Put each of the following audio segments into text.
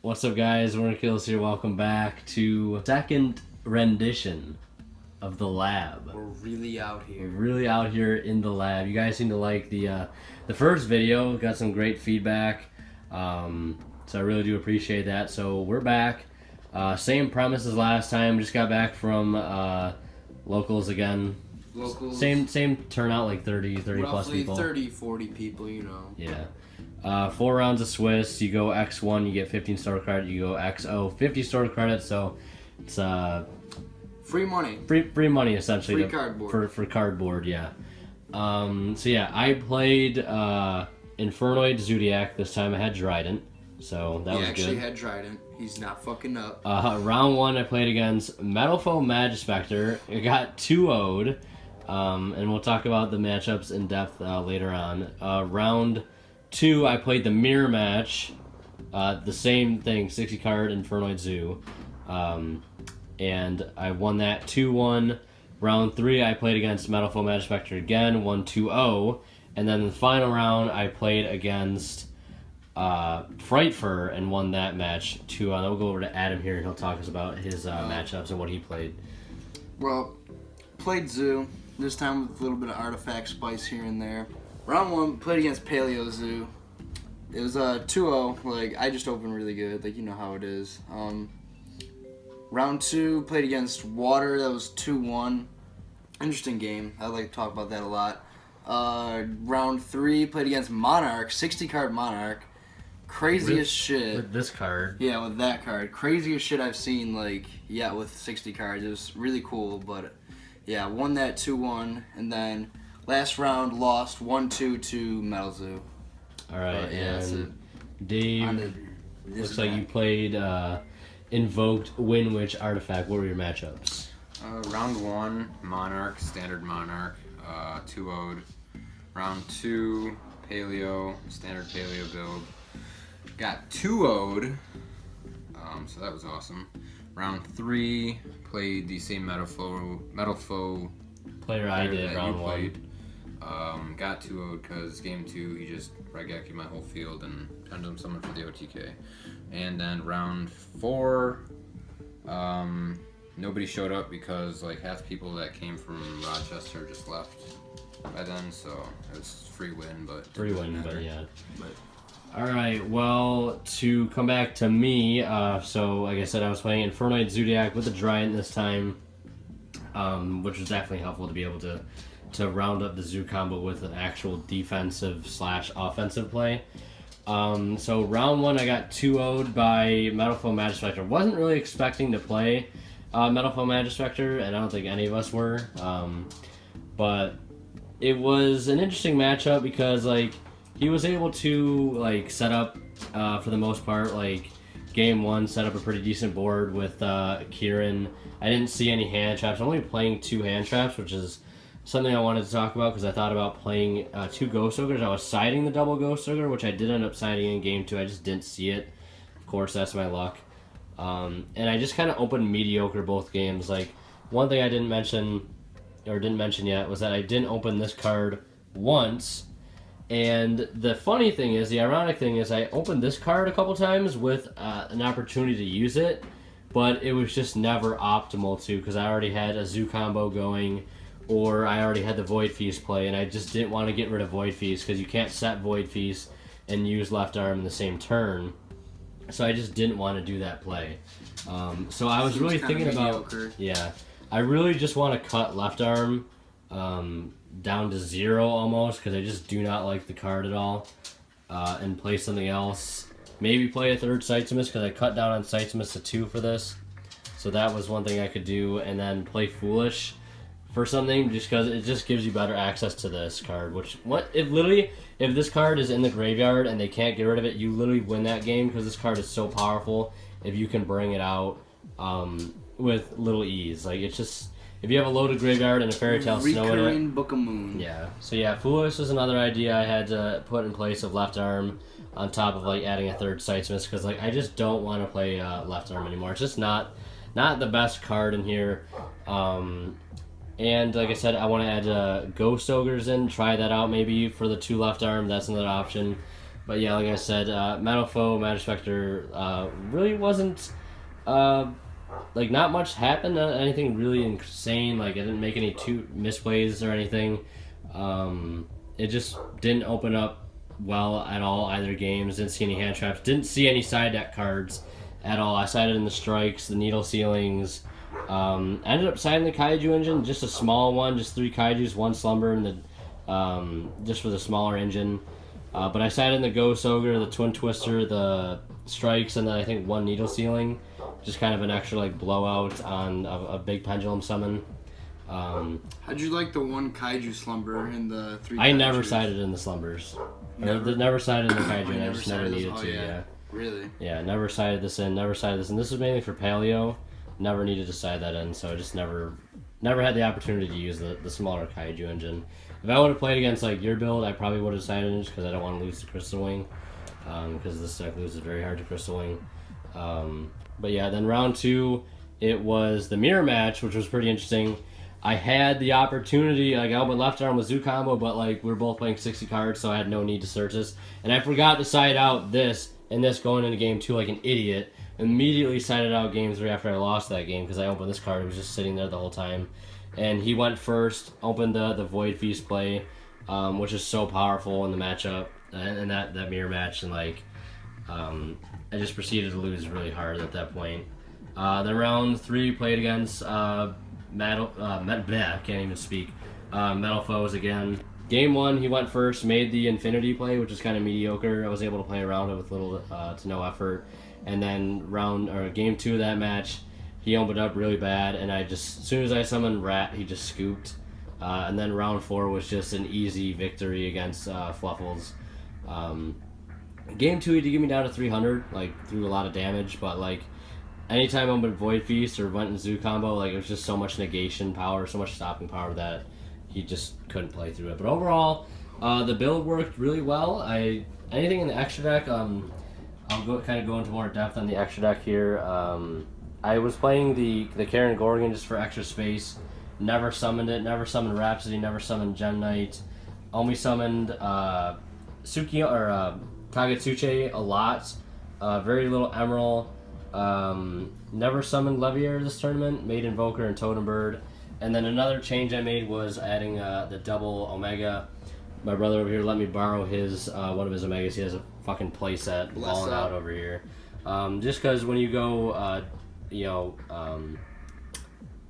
What's up, guys? Kills here. Welcome back to second rendition of the lab. We're really out here. We're really out here in the lab. You guys seem to like the first video. Got some great feedback, so I really do appreciate that. So we're back. Same premise as last time. Just got back from locals again. Locals. Same turnout, like 30 plus people. Roughly 30, 40 people, you know. Yeah. 4 rounds of Swiss. You go X1, you get 15 store credit. You go XO, 50 store credit. So it's free money. Free money essentially. Free cardboard. For cardboard, yeah. So yeah, I played Infernoid Zoodiac this time. I had Trident, so that was good. He actually had Trident. He's not fucking up. Round 1, I played against Metalfoe Magispector. I got 2-0'd, and we'll talk about the matchups in depth later on. Round 2, I played the mirror match. The same thing, 60 card Infernoid Zoo. And I won that 2-1. Round 3, I played against Metalfoe Magispector again, won 2-0. And then the final round, I played against Frightfur and won that match 2-0. We'll go over to Adam here, and he'll talk us about his matchups and what he played. Well, played Zoo. This time with a little bit of artifact spice here and there. Round 1, played against Paleo Zoo. It was 2-0. Like, I just opened really good. Like, you know how it is. Round 2, played against Water. That was 2-1. Interesting game. I'd like to talk about that a lot. Round 3, played against Monarch. 60 card Monarch. Craziest shit. With this card. Yeah, with that card. Craziest shit I've seen, like, yeah, with 60 cards. It was really cool, but, yeah, won that 2-1. And then last round, lost 1-2 to Metal Zoo. All right, but, yeah, and Dave, looks like you played Invoked, Witch, Artifact. What were your matchups? Round 1, Monarch, standard Monarch, 2-0'd. Round 2, Paleo, standard Paleo build. Got 2-0'd, so that was awesome. Round 3, played the same Metalfoe player I did, round 1. Got 2-0'd because game 2, he just Regeki my whole field and Pendulum Summon for the OTK. And then round 4, nobody showed up because like half the people that came from Rochester just left by then, so it was free win, but yeah. All right, well, to come back to me, so like I said, I was playing Infernoid Zoodiac with the Trident this time, which was definitely helpful to be able to round up the Zoo combo with an actual defensive/offensive play. So round 1, I got 2-0'd by Metalfoe Magispector. Wasn't really expecting to play Metalfoe Magispector, and I don't think any of us were. But it was an interesting matchup because like he was able to like set up for the most part like game 1, set up a pretty decent board with Kieran. I didn't see any hand traps. I'm only playing 2 hand traps, which is something I wanted to talk about because I thought about playing 2 Ghost Ogres. I was siding the double Ghost Ogre, which I did end up siding in game 2. I just didn't see it. Of course, that's my luck. And I just kind of opened mediocre both games. Like, one thing I didn't mention yet was that I didn't open this card once. And the funny thing is, the ironic thing is, I opened this card a couple times with an opportunity to use it, but it was just never optimal to because I already had a Zoo combo going, or I already had the Void Feast play, and I just didn't want to get rid of Void Feast because you can't set Void Feast and use left arm in the same turn. So I just didn't want to do that play. So I was really thinking about, I really just want to cut left arm down to 0 almost because I just do not like the card at all, and play something else. Maybe play a third Sightsmith because I cut down on Sightsmith to 2 for this. So that was one thing I could do, and then play Foolish for something just because it just gives you better access to this card. If this card is in the graveyard and they can't get rid of it, you literally win that game because this card is so powerful if you can bring it out with little ease. Like, it's just, if you have a loaded graveyard and a Fairy Tale Snow in it. Recurring Book of Moon. Yeah. So yeah, Foolish is another idea I had to put in place of left arm on top of like adding a third Sightsmith because like I just don't want to play left arm anymore. It's just not the best card in here. And like I said, I want to add Ghost Ogres in, try that out maybe for the 2 left arm. That's another option. But yeah, like I said, Metal Foe, Magic Spectre really wasn't like not much happened. Anything really insane. Like I didn't make any two misplays or anything. It just didn't open up well at all either games. Didn't see any hand traps. Didn't see any side deck cards at all. I sided in the strikes, the needle ceilings. Ended up siding the Kaiju engine, just a small one, just 3 Kaijus, 1 Slumber, and the just for the smaller engine. But I sided in the Ghost Ogre, the Twin Twister, the strikes, and then I think 1 needle ceiling. Just kind of an extra like blowout on a big pendulum summon. How'd you like the 1 Kaiju Slumber and the 3 I never Kaijus? sided in the Slumbers. Never? Never sided in the Kaiju, You and I never just never sided needed those? to, Oh, yeah. yeah. Really? Yeah, never sided this in, never sided this in. This was mainly for Paleo. Never needed to side that in, so I just never had the opportunity to use the smaller Kaiju engine. If I would have played against like your build, I probably would have sided in just because I don't want to lose to Crystal Wing. Because this deck loses very hard to Crystal Wing. But yeah, then round 2, it was the mirror match, which was pretty interesting. I had the opportunity, like I went left arm with Zoo combo, but like we were both playing 60 cards, so I had no need to search this. And I forgot to side out this and this going into game 2 like an idiot. Immediately sided out game 3 after I lost that game because I opened this card. It was just sitting there the whole time. And he went first, opened the Void Feast play, which is so powerful in the matchup and that mirror match. And like, I just proceeded to lose really hard at that point. Then round 3 played against Metal Foes again. Game 1, he went first, made the Infinity play, which is kind of mediocre. I was able to play around it with little to no effort. And then game 2 of that match, he opened up really bad, and as soon as I summoned Rat, he just scooped. And then round 4 was just an easy victory against Fluffles. Game 2, he did get me down to 300, like through a lot of damage, but like anytime I opened Void Feast or went in Zoo combo, like it was just so much negation power, so much stopping power that he just couldn't play through it. But overall, the build worked really well. Anything in the extra deck, I'll go into more depth on the extra deck here. I was playing the Karen Gorgon just for extra space. Never summoned it. Never summoned Rhapsody. Never summoned Gem Knight. Only summoned Suki or Kagetsuche a lot. Very little Emerald. Never summoned Leviair this tournament. Made Invoker and Totem Bird. And then another change I made was adding the double Omega. My brother over here let me borrow his one of his Omegas. He has a fucking playset balling out over here. Just because when you go,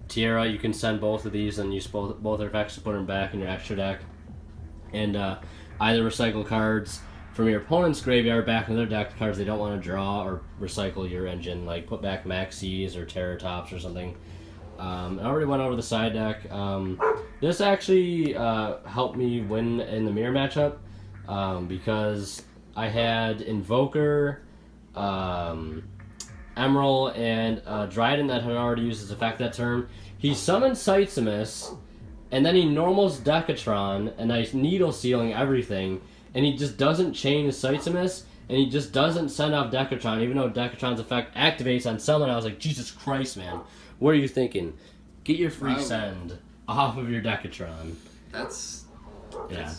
Tierra, you can send both of these and use both their effects to put them back in your extra deck. And either recycle cards from your opponent's graveyard back in their deck, cards they don't want to draw, or recycle your engine, like put back Maxis or Terratops or something. I already went over the side deck. This actually helped me win in the mirror matchup because I had Invoker, Emerald, and Dryden that had already used his effect that turn. He summoned Sitesimus, and then he normals Decatron, and I needle sealing everything, and he just doesn't chain his Sitesimus, and he just doesn't send off Decatron, even though Decatron's effect activates on summon. I was like, Jesus Christ, man. What are you thinking? Get your free send off of your Decatron.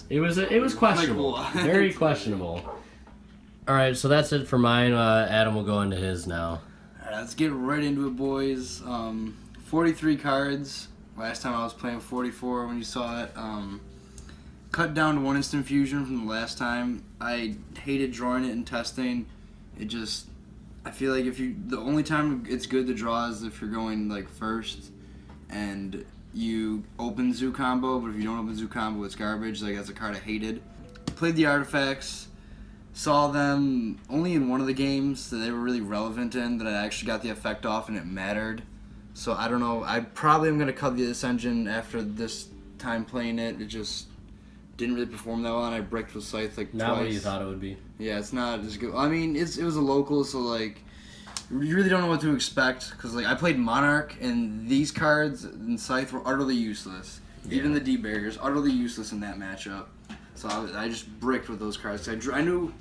It was questionable. Very questionable. Alright, so that's it for mine. Adam will go into his now. Alright, let's get right into it, boys. 43 cards. Last time I was playing 44 when you saw it. Cut down to 1 instant fusion from the last time. I hated drawing it and testing. I feel like the only time it's good to draw is if you're going like first and you open Zoo combo, but if you don't open Zoo combo, it's garbage. Like, that's a card I hated. Played the artifacts, saw them only in one of the games that they were really relevant in, that I actually got the effect off and it mattered. So I don't know. I probably am going to cut this engine after this time playing it. It just didn't really perform that well, and I bricked with Scythe like not twice. what you thought it would be. Yeah, it's not as good. I mean, it was a local, so like you really don't know what to expect, because like I played Monarch, and these cards in Scythe were utterly useless. Yeah. Even the D barriers utterly useless in that matchup. So I just bricked with those cards. I drew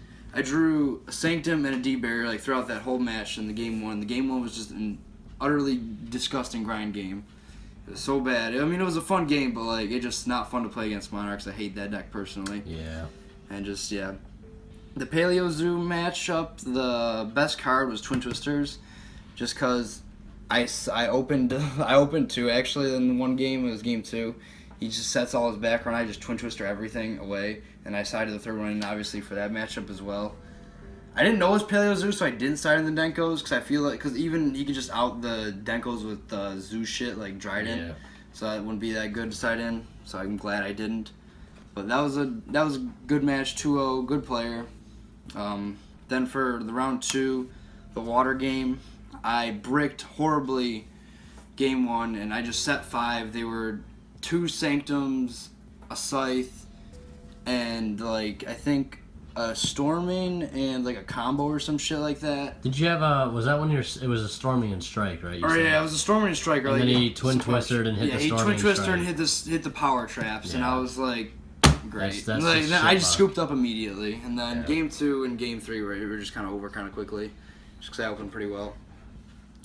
a Sanctum and a D barrier like throughout that whole match in the game 1. The game 1 was just an utterly disgusting grind game. It was so bad. I mean, it was a fun game, but like it's just not fun to play against Monarchs. I hate that deck personally. Yeah. And just, yeah. The Paleo Zoo matchup, the best card was Twin Twisters, just because I opened two actually in one game. It was game 2. He just sets all his background. I just Twin Twister everything away, and I sided the third one in obviously for that matchup as well. I didn't know it was Paleo Zoo, so I didn't side in the Denkos because I feel like even he could just out the Denkos with Zoo shit like Dryden, so it wouldn't be that good to side in. So I'm glad I didn't. But that was a good match, 2-0, good player. Then for the round 2, the water game, I bricked horribly game 1, and I just set 5. They were 2 Sanctums, a Scythe, and like I think a Storming and like a combo or some shit like that. Did you have was that when it was a Storming and Strike, right? Yeah, it was a Storming and Strike. And then he Twin Twisted and hit the Storming and Strike. Yeah, he Twin Twisted and hit the power traps, and I was like, great. That's like, I just scooped up immediately, and then game 2 and game 3 were just kind of over kind of quickly, just because I opened pretty well,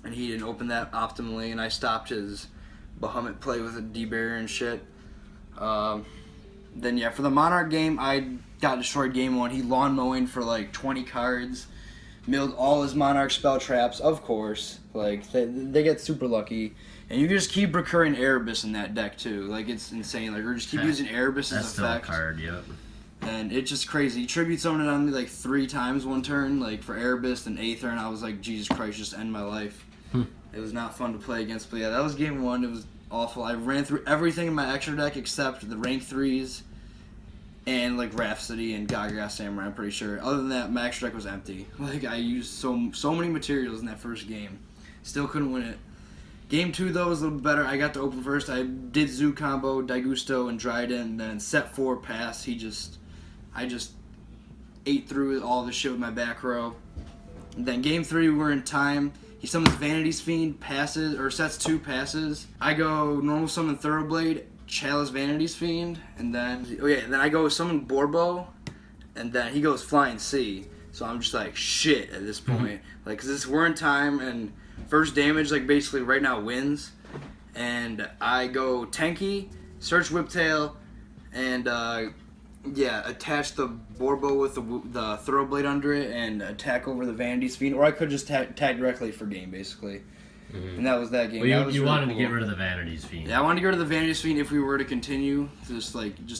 and he didn't open that optimally, and I stopped his Bahamut play with a D-barrier and shit. Then for the Monarch game, I got destroyed game 1. He lawn mowing for like 20 cards, milled all his Monarch spell traps, of course. Like they get super lucky. And you can just keep recurring Erebus in that deck too. Like it's insane. Like we're just keep using Erebus as effect. That's still a card, yep. And it's just crazy. He tribute summoned it on me like 3 times one turn, like for Erebus and Aether, and I was like, Jesus Christ, just end my life. It was not fun to play against, but yeah, that was game 1. It was awful. I ran through everything in my extra deck except the rank 3s and like Rhapsody and Gaga Samurai, I'm pretty sure. Other than that, my extra deck was empty. Like I used so many materials in that first game. Still couldn't win it. Game 2 though was a little better. I got to open first. I did Zoo combo, Daigusto, and Dryden. And then set 4 pass. I just ate through all the shit with my back row. And then game 3 we were in time. He summons Vanity's Fiend, passes, or sets 2 passes. I go normal summon Thoroughblade, Chalice Vanity's Fiend, and then then I go summon Borbo, and then he goes Flying Sea. So I'm just like shit at this point, like because we're in time and first damage like basically right now wins, and I go Tenki, search Whiptail, and attach the Borbo with the Thoroughblade under it and attack over the Vanity's Fiend, or I could just tag directly for game basically. And that was that game. Well, you wanted to get rid of the Vanity's Fiend. Yeah, I wanted to get rid of the Vanity's Fiend if we were to continue, just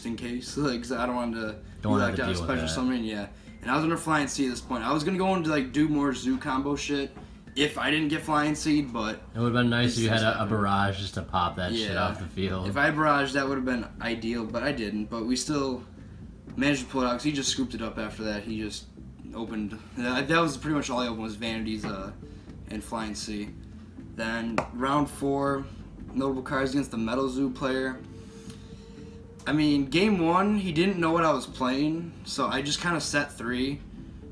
in case. Like, 'cause I don't want to do like that special summoning. Yeah, and I was under Flying Seed at this point. I was gonna go into like do more Zoo combo shit if I didn't get Flying Seed, but it would have been nice if you had a barrage just to pop that shit off the field. If I had barrage, that would have been ideal, but I didn't. But we still managed to pull it out because he just scooped it up after that. He just opened. That was pretty much all he opened was Vanities and Flying Sea. Then round 4, notable cards against the Metal Zoo player. I mean, game 1, he didn't know what I was playing, so I just kind of set 3,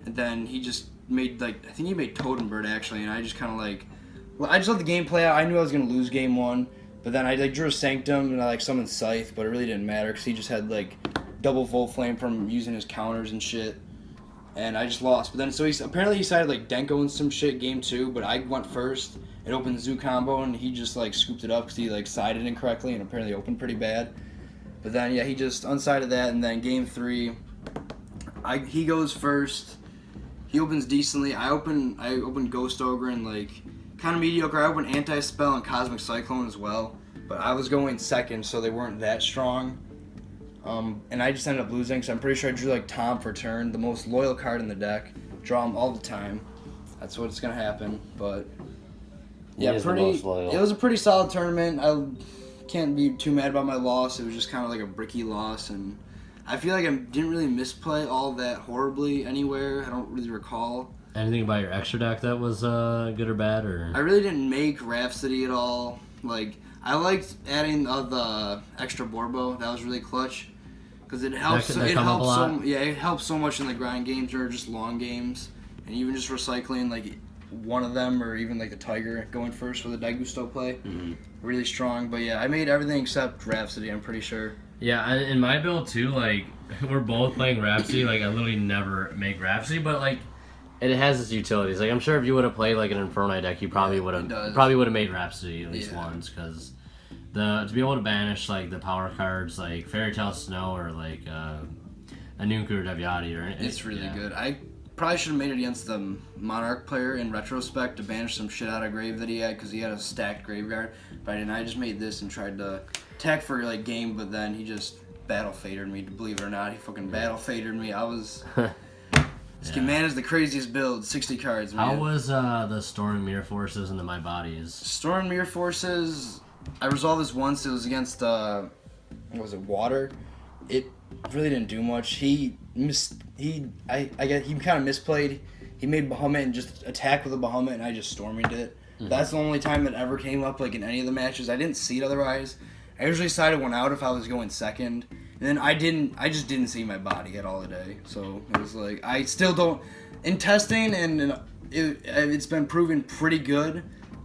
and then he just made I think he made Totem Bird actually, and I just kind of I just let the game play out. I knew I was gonna lose game 1, but then I drew a Sanctum and I summoned Scythe, but it really didn't matter because he just had double Volt Flame from using his counters and shit. And I just lost. But then, so he decided Denko and some shit game 2, but I went first. It opened Zoo combo, and he just scooped it up because he sided incorrectly and apparently opened pretty bad. But then, he just unsided that, and then game 3, he goes first. He opens decently. I opened Ghost Ogre and kind of mediocre. I opened Anti-Spell and Cosmic Cyclone as well. But I was going second, so they weren't that strong. And I just ended up losing, so I'm pretty sure I drew Tom for turn, the most loyal card in the deck. Draw him all the time. That's what's gonna happen. But yeah, it was a pretty solid tournament. I can't be too mad about my loss. It was just kind of a bricky loss, and I feel like I didn't really misplay all that horribly anywhere. I don't really recall. Anything about your extra deck that was good or bad, or? I really didn't make Rhapsody at all. I liked adding the extra Borbo. That was really clutch. Because it helps. It helps so much in the grind games or just long games, and even just recycling one of them or even the Tiger going first with a Daigusto play, really strong. But yeah, I made everything except Rhapsody. I'm pretty sure. Yeah, in my build too, we're both playing Rhapsody. I literally never make Rhapsody, but it has its utilities. I'm sure if you would have played an Infernoid deck, you probably would have made Rhapsody at least once because. To be able to banish the power cards Fairy Tale Snow or Anunku or Devyati, right? It's really good. I probably should have made it against the Monarch player in retrospect to banish some shit out of grave that he had because he had a stacked graveyard. But I didn't. I just made this and tried to attack for like game, but then he just battle fadered me. Believe it or not, he fucking battle fadered me. I was. This man is the craziest build. 60 cards. Man. How was the Storm Mirror Forces and the My Bodies? Storm Mirror Forces. I resolved this once. It was against what was it, Water. It really didn't do much. He kind of misplayed. He made Bahamut and just attacked with a Bahamut, and I just Stormied it. Mm-hmm. That's the only time it ever came up like in any of the matches. I didn't see it otherwise. I usually sided one out if I was going second, and then I just didn't see my body at all today. So it was like I still don't. In testing, and it's been proven pretty good,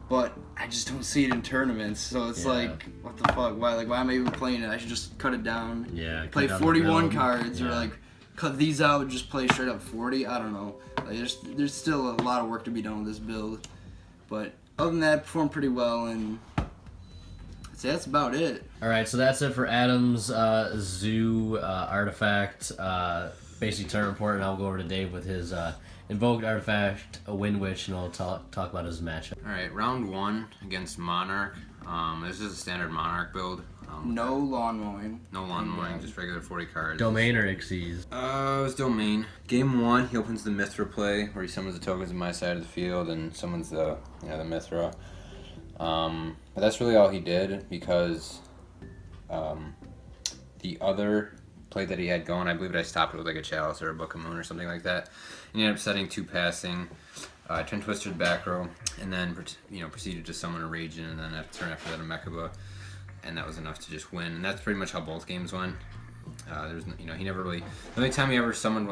but I just don't see it in tournaments. So it's like, what the fuck? Why am I even playing it? I should just cut it down. Yeah. Play 41 cards or like cut these out and just play straight up 40. I don't know. Like there's still a lot of work to be done with this build, but other than that, performed pretty well, and I'd say that's about it. All right, so that's it for Adam's Zoo artifact basic turn report, and I'll go over to Dave with his Invoked artifact, a Wind Witch, and I'll talk about his matchup. All right, round 1 against Monarch. This is a standard Monarch build. No lawn mowing. No lawn mowing, just regular 40 cards. Domain or Xyz? It was Domain. Game 1, he opens the Mithra play, where he summons the tokens on my side of the field and summons the Mithra. But that's really all he did, because the other play that he had going, I believe I stopped it with like a Chalice or a Book of Moon or something like that. And he ended up setting 2 passing, Twin Twisted back row, and then proceeded to summon a Raging, and then turn after that a Mechaba, and that was enough to just win. And that's pretty much how both games went. There's he never really. The only time he ever summoned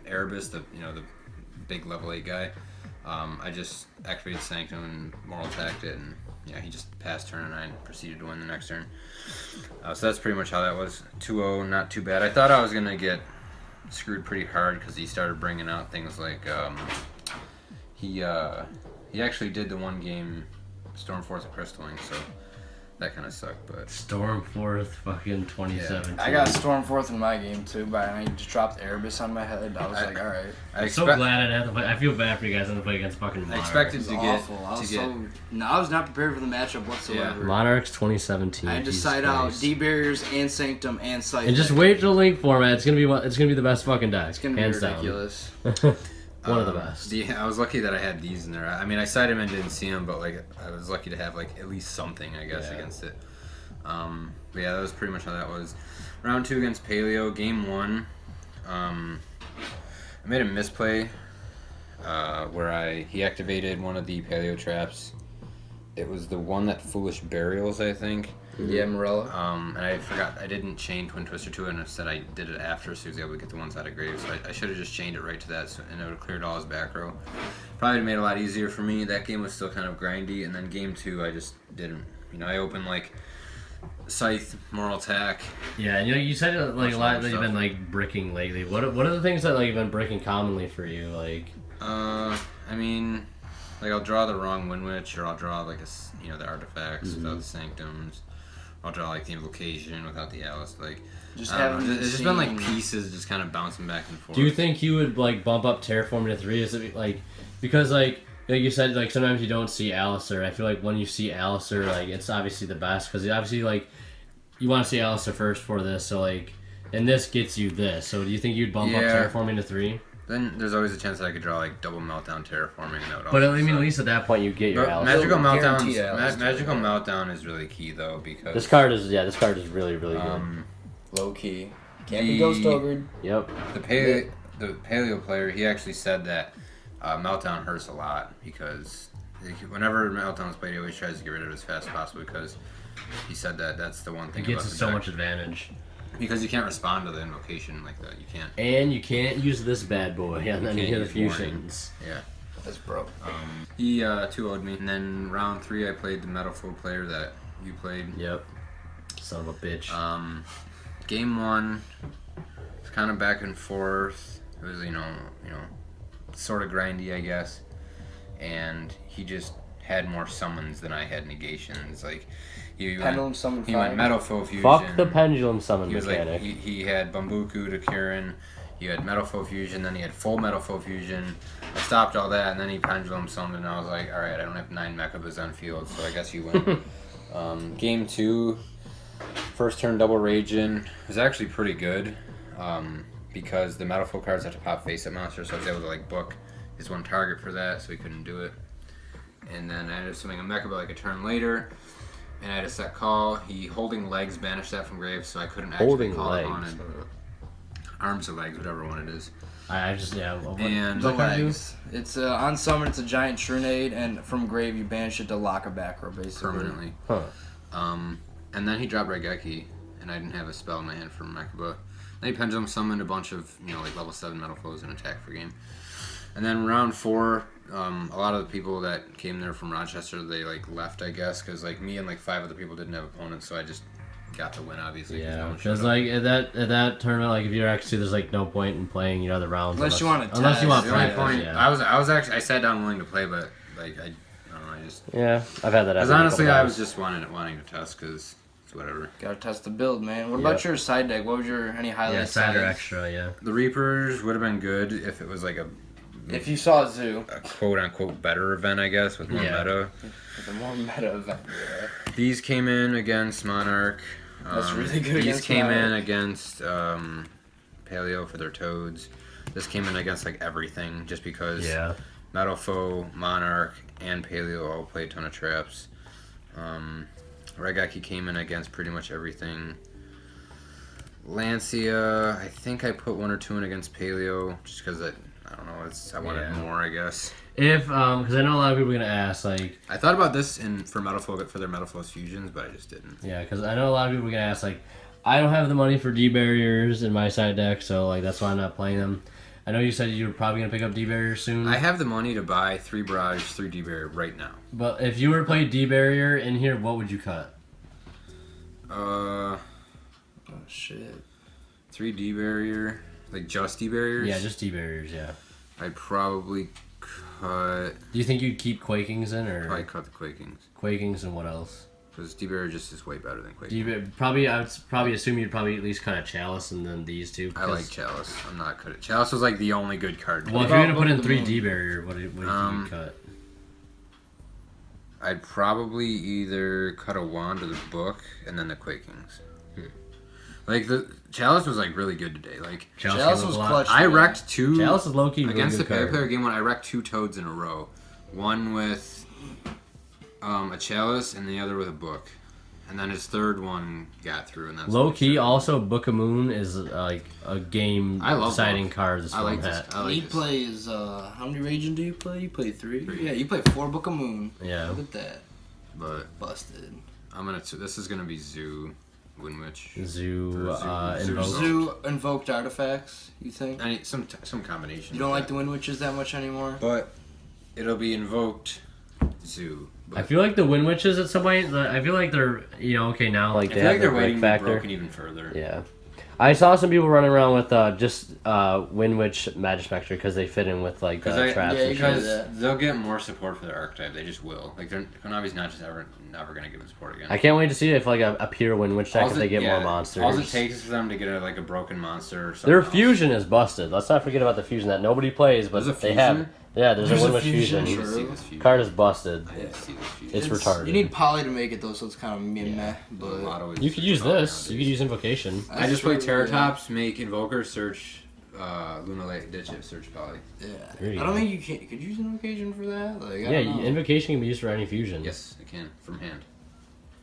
Erebus, the big level 8 guy, I just activated Sanctum and Moral Attacked it, and he just passed turn, and I proceeded to win the next turn. So that's pretty much how that was. 2-0, not too bad. I thought I was gonna get screwed pretty hard because he started bringing out things like he actually did the one game Stormforth Crystalling, so that kind of sucked. But Stormforth fucking 2017. I got Stormforth in my game too, but I just dropped Erebus on my head. I was like, all right. I'm so glad I didn't have to play. I feel bad for you guys having to play against fucking Monarchs. I expected to get awful. I was not prepared for the matchup whatsoever. Yeah. Monarchs 2017. I had to side out D barriers and Sanctum and Scythe. And just wait till the link format. It's gonna be the best fucking deck. It's gonna be hands ridiculous. One of the best. I was lucky that I had these in there. I mean, I sided him and didn't see him, but like I was lucky to have like at least something, I guess, against it. But yeah, that was pretty much how that was. Round 2 against Paleo. Game 1, I made a misplay where he activated one of the Paleo traps. It was the one that Foolish Burials, I think. Yeah, Morella. And I forgot, I didn't chain Twin Twister to it, and instead I did it after, so he was able to get the ones out of grave. So I should have just chained it right to that, and it would have cleared all his back row. Probably made it a lot easier for me. That game was still kind of grindy, and then game 2 I just didn't. I opened like Scythe, Moral Attack. Yeah, and you said like a lot that you've been like bricking lately. What are the things that like you've been bricking commonly for you? Like, I mean, like I'll draw the wrong Wind Witch, or I'll draw like the artifacts without the Sanctums. I'll draw like the Invocation without the Alice. Like, it's just been like pieces just kind of bouncing back and forth. Do you think you would like bump up Terraforming to 3? Is it like because like you said, like sometimes you don't see Alistair. I feel like when you see Alistair, like it's obviously the best because obviously like you want to see Alistair first for this. So like, and this gets you this. So do you think you'd bump up Terraforming to 3? Then there's always a chance that I could draw like double Meltdown Terraforming. And that would but I mean, at least at that point you get your Alistair. Magical Meltdown is really key though, because this card is really really good. Low key. Can't be Ghost Ogred. Yep. The Paleo player, he actually said that Meltdown hurts a lot because whenever Meltdown is played, he always tries to get rid of it as fast as possible because he said that that's the one thing. It gets so much advantage. Because you can't respond to the invocation like that. You can't. And you can't use this bad boy on any of the fusions. Yeah. That's broke. He 2-0'd me. And then round 3, I played the Metalfoe player that you played. Yep. Son of a bitch. Game 1, it's kind of back and forth. It was, sort of grindy, I guess. And he just had more summons than I had negations. Like, Pendulum summon. He went Metalfoe Fusion. Fuck the pendulum summon he was mechanic. Like, he had Bambuku to Kirin. You had Metal Foe Fusion, then he had full Metal Foe Fusion. I stopped all that, and then he Pendulum summoned, and I was like, alright, I don't have 9 Mechabas on field, so I guess you win. Game 2, first turn double Raging was actually pretty good, because the Metal Foe cards have to pop face-up monsters, so I was able to like book his one target for that, so he couldn't do it. And then I ended up summoning a Mechaba like a turn later, and I had a set call. He Holding Legs banished that from grave, so I couldn't actually Holding call it on Legs. it. Arms or legs, whatever one it is. I just what, And The what can I do? legs. It's on summon. It's a giant Trinade, and from grave you banish it to lock a back row basically. Permanently. Huh. And then he dropped Regeki, and I didn't have a spell in my hand for Mechaba. Then he Pendulum summoned a bunch of, like level 7 Metal Foes and attack for game. And then round 4, a lot of the people that came there from Rochester, they like left, I guess, because like me and like 5 other people didn't have opponents, so I just got to win, obviously. Yeah, no because like at that tournament, like if you're actually there's like no point in playing the rounds Unless you want to unless you want The only practice. point, Yeah. I was actually, I sat down willing to play, but like I don't know, I just. Yeah, I've had that. Because happen a honestly, couple I times. was just wanting to test, because it's whatever. Gotta test the build, man. What Yep. about your side deck? What was your any highlights? side or extra. Yeah. The Reapers would have been good if it was like a If you saw Zoo, quote unquote better event, I guess, with more meta. the more meta event. These came in against Monarch. That's really good These against came in Monarch. against Paleo for their Toads. This came in against like everything, just because Yeah. Metal Foe, Monarch, and Paleo all play a ton of traps. Regaki came in against pretty much everything. Lancia, I think I put 1 or 2 in against Paleo, just because I don't know, I wanted more, I guess. If because I know a lot of people are gonna ask like I thought about this for Metal Foe for their Metal Foe's fusions, but I just didn't. yeah, because I know a lot of people are gonna ask like I don't have the money for D barriers in my side deck, so like that's why I'm not playing them. I know you said you were probably gonna pick up D barriers soon. I have the money to buy 3 Barrage, 3 D-Barrier right now. But if you were to play D barrier in here, what would you cut? Oh shit. 3 D-Barrier, like just D-Barriers? Yeah, just D barriers. Yeah. I'd probably cut... Do you think you'd keep Quakings in or Probably cut the Quakings. Quakings and what else? Because D-Barrier just is way better than Quakings. Probably I would probably assume you'd probably at least cut a Chalice and then these two. I like Chalice. I'm not cut it. Chalice was like the only good card. Well, if you're gonna put in 3 D barrier, what do you think you'd cut? I'd probably either cut a Wand or the Book, and then the Quakings. Like, the Chalice was, like, really good today. Like, Chalice was clutch. I wrecked 2... Chalice is low-key really against the good card. player game 1, I wrecked 2 Toads in a row. One with a Chalice, and the other with a Book. And then his third one got through, and that's Low key, also Book of Moon is like a game deciding card. This I like from this. that. I like He this. plays how many Raging do you play? You play 3? 3. Yeah, you play 4 Book of Moon. Yeah. Look at that. But Busted. this is gonna be Zoo, Windwitch. Zoo, Or Zoo. Invoked. Zoo Invoked artifacts, you think? Some combination. You don't like the Wind Witches that much anymore? But it'll be Invoked, Zoo. But I feel like the Wind Witches at some point. I feel like they're okay now. Like I they feel have like they're the waiting break to be factor. broken even further. Yeah, I saw some people running around with just Wind Witch Magic Spectre because they fit in with like traps yeah, and you shit. guys- Because they'll get more support for their archetype. They just will. Like, Konami's not just never gonna give them support again. I can't wait to see if like a pure Wind Witch deck if they get more monsters. All it takes is for them to get like a broken monster or something. Their else. fusion is busted. Let's not forget about the fusion that nobody plays, but There's a they fusion? have. Yeah, there's a There's Wind a Witch fusion, fusion. I need to see this fusion. Card is busted. I need to see this fusion. It's retarded. You need Poly to make it though, so it's kind of meh. A But lot of You could use this. You could use Invocation. I just play That's true, Terratops, make Invoker, search Luna Lake, ditch it, search Poly. Yeah. There you I don't go. think you can. Could you use Invocation for that? Like, I Yeah, don't know. Invocation can be used for any fusion. Yes, I can from hand.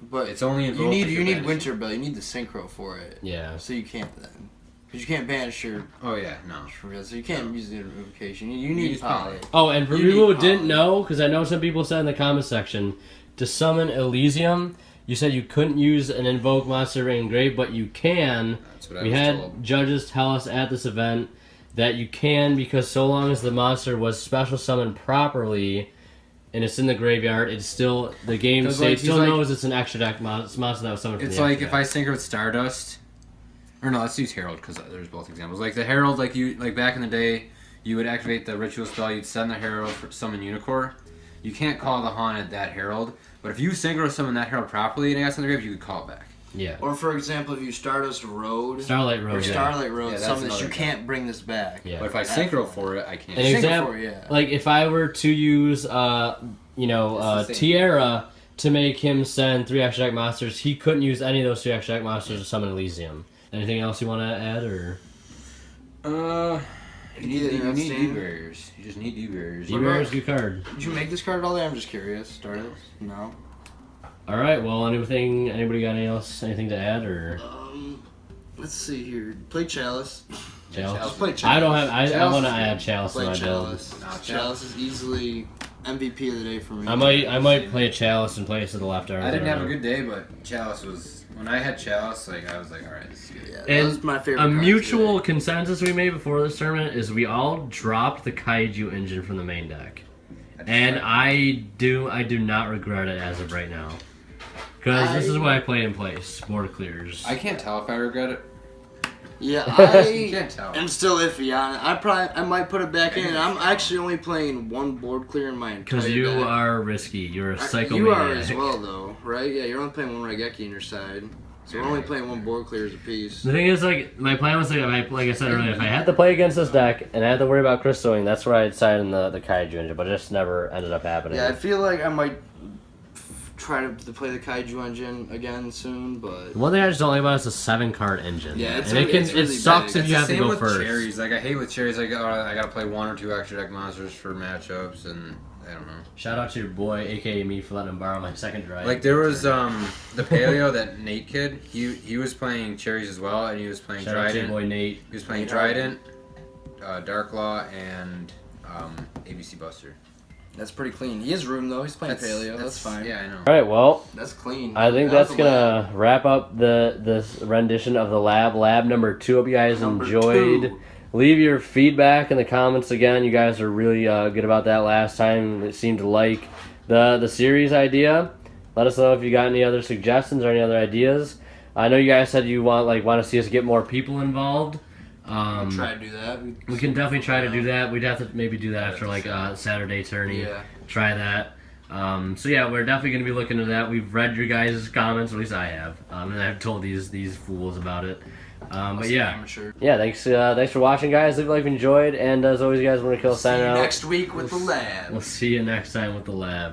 But It's only you invoked need if you're banishing. Winter Bell. You need the Synchro for it. Yeah. So you can't then, because you can't banish your. Oh yeah, no. So you can't use the Invocation. You You need use Poly. Poly. Oh, and for You people who need didn't Poly. know, because I know some people said in the comment section, to summon Elysium, you said you couldn't use an Invoke monster in grave, but you can. That's what I We was had told. judges tell us at this event that you can because so long as the monster was special summoned properly and it's in the graveyard, it's still the game Because, state like, still he's like- knows it's an extra deck monster that was summoned from It's the like extra if I deck. sync with Stardust, or no, let's use Herald because there's both examples. Like the Herald, like back in the day, you would activate the ritual spell, you'd send the Herald for summon Unicorn. You can't call the Haunted that Herald, but if you synchro summon that Herald properly and it got in the grave, you could call it back. Yeah. Or for example, if you Stardust Road Starlight Road. or Yeah. Starlight Road, Yeah, that's summon this, you another can't bring this back. Yeah. But if I synchro for it, I can't. An Synchro example, for it, yeah. like if I were to use, It's the same. Tierra to make him send 3 extra deck monsters, he couldn't use any of those 3 extra deck monsters to summon Elysium. Anything else you want to add, or? You need Anything D else, barriers. You just need D barriers. D-Bear's good card. Did you make this card all day? I'm just curious. Stardust? No. All right. Well, anybody got anything to add, or? Let's see here. Play Chalice. Chalice? Let's play Chalice. I don't have. I Chalice want to is add Chalice to Play my build. Chalice. No, Chalice is easily MVP of the day for me. I might play a Chalice and play it to the left arm. I didn't have a know. good day, but Chalice was. When I had Chalice, I was like, all right, this is good. Yeah, that And was my favorite a card mutual today. consensus we made before this tournament is we all dropped the Kaiju engine from the main deck, I just and tried- I do not regret it as of right now, because this is what I play in place. Board clears. I can't tell if I regret it. Yeah, You I can't tell. am still iffy on it. I might put it back in. I'm actually only playing one board clear in my entire Because you deck. are risky. You're a psychomaniac. You are as well, though, right? Yeah, you're only playing one Raigeki on your side. So we're Yeah, only right. playing one board clear as a piece. The thing is, like, my plan was, like I said earlier, if I had to play against this deck and I had to worry about crystalling, that's where I'd side in the Kaiju engine, but it just never ended up happening. Yeah, I feel like I might try to play the Kaiju engine again soon, but... One thing I just don't like about it is a 7-card engine. Yeah, it's and it really sucks big. if you have to go with first. cherries. Like I hate with cherries. I gotta play 1 or 2 extra deck monsters for matchups, and I don't know. Shout out to your boy, aka me, for letting him borrow my second drive. Like there was the Paleo, that Nate kid. He was playing cherries as well, and he was playing Shout out to your Trident. boy Nate. He was playing Trident, Dark Law, and ABC Buster. That's pretty clean. He has room, though. He's playing Paleo. That's fine. Yeah, I know. All right, well, That's clean. I think That was that's a lab. gonna wrap up this rendition of the lab number 2. Hope you guys Number enjoyed. 2. Leave your feedback in the comments again. You guys are really good about that last time. It seemed to like the series idea. Let us know if you got any other suggestions or any other ideas. I know you guys said you want to see us get more people involved. Try to do that. We can definitely try to do that. We'd have to maybe do that after like Saturday tourney. Yeah. Try that. So yeah, we're definitely going to be looking into that. We've read your guys' comments, at least I have, and I've told these fools about it. But yeah, Amateur. yeah. Thanks for watching, guys. Leave a like if you enjoyed, and as always, you guys want to kill See signing you out. next week with the lab. We'll see you next time with the lab.